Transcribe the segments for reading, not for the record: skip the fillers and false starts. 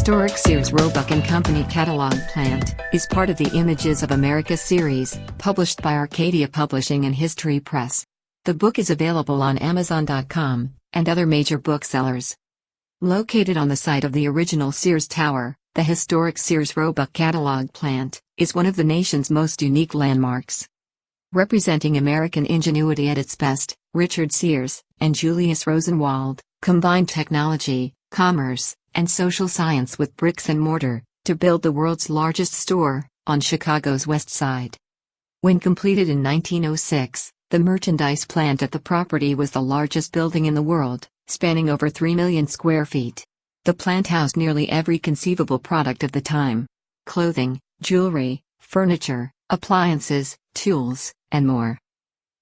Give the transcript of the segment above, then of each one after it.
historic Sears Roebuck & Company catalog plant is part of the Images of America series, published by Arcadia Publishing and History Press. The book is available on Amazon.com and other major booksellers. Located on the site of the original Sears Tower, the historic Sears Roebuck catalog plant is one of the nation's most unique landmarks. Representing American ingenuity at its best, Richard Sears and Julius Rosenwald combined technology, commerce, and social science with bricks and mortar to build the world's largest store on Chicago's West Side. When completed in 1906, the merchandise plant at the property was the largest building in the world, spanning over 3 million square feet. The plant housed nearly every conceivable product of the time: clothing, jewelry, furniture, appliances, tools, and more.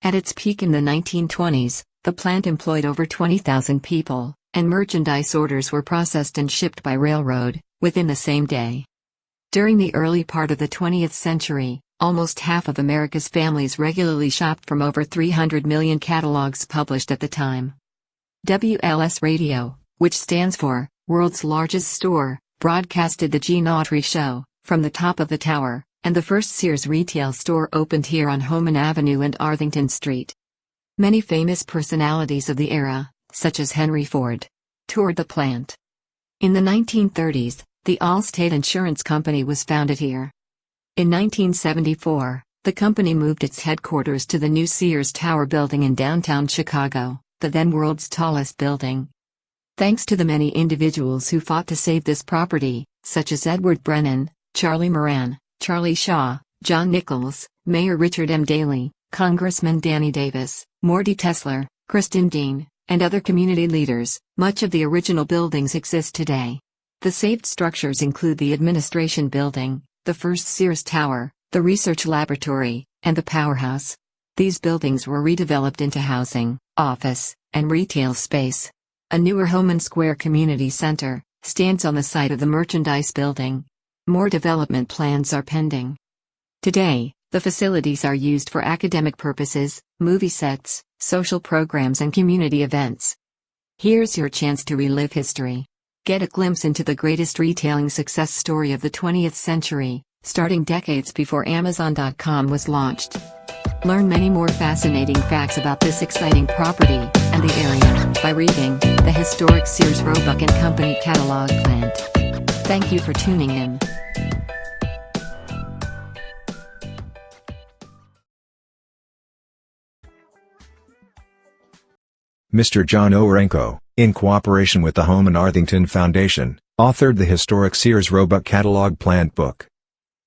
At its peak in the 1920s, the plant employed over 20,000 people, and merchandise orders were processed and shipped by railroad within the same day. During the early part of the 20th century, almost half of America's families regularly shopped from over 300 million catalogs published at the time. WLS Radio, which stands for World's Largest Store, broadcasted the Gene Autry Show from the top of the tower, and the first Sears retail store opened here on Homan Avenue and Arthington Street. Many famous personalities of the era, such as Henry Ford, toured the plant. In the 1930s, the Allstate Insurance Company was founded here. In 1974, the company moved its headquarters to the new Sears Tower building in downtown Chicago, the then world's tallest building. Thanks to the many individuals who fought to save this property, such as Edward Brennan, Charlie Moran, Charlie Shaw, John Nichols, Mayor Richard M. Daley, Congressman Danny Davis, Morty Tesler, Kristen Dean, and other community leaders, much of the original buildings exist today. The saved structures include the Administration Building, the first Sears Tower, the Research Laboratory, and the Powerhouse. These buildings were redeveloped into housing, office, and retail space. A newer Homan Square Community Center stands on the site of the Merchandise Building. More development plans are pending. Today, the facilities are used for academic purposes, movie sets, social programs and community events. Here's your chance to relive history. Get a glimpse into the greatest retailing success story of the 20th century, starting decades before Amazon.com was launched. Learn many more fascinating facts about this exciting property and the area by reading the historic Sears Roebuck & Company catalog plant. Thank you for tuning in. Mr. John Orenko, in cooperation with the Homan Arthington Foundation, authored the historic Sears Roebuck catalog plant book.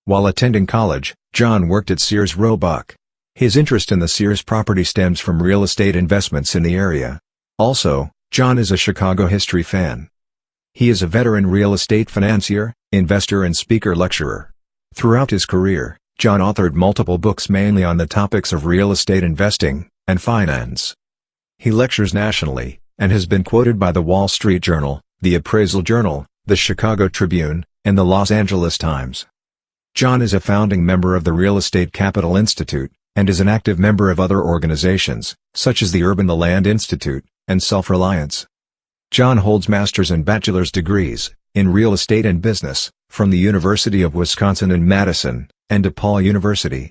While attending college, John worked at Sears Roebuck. His interest in the Sears property stems from real estate investments in the area. Also, John is a Chicago history fan. He is a veteran real estate financier, investor and speaker lecturer. Throughout his career, John authored multiple books mainly on the topics of real estate investing and finance. He lectures nationally, and has been quoted by the Wall Street Journal, the Appraisal Journal, the Chicago Tribune, and the Los Angeles Times. John is a founding member of the Real Estate Capital Institute, and is an active member of other organizations, such as the Urban the Land Institute, and Self-Reliance. John holds master's and bachelor's degrees in real estate and business from the University of Wisconsin in Madison, and DePaul University.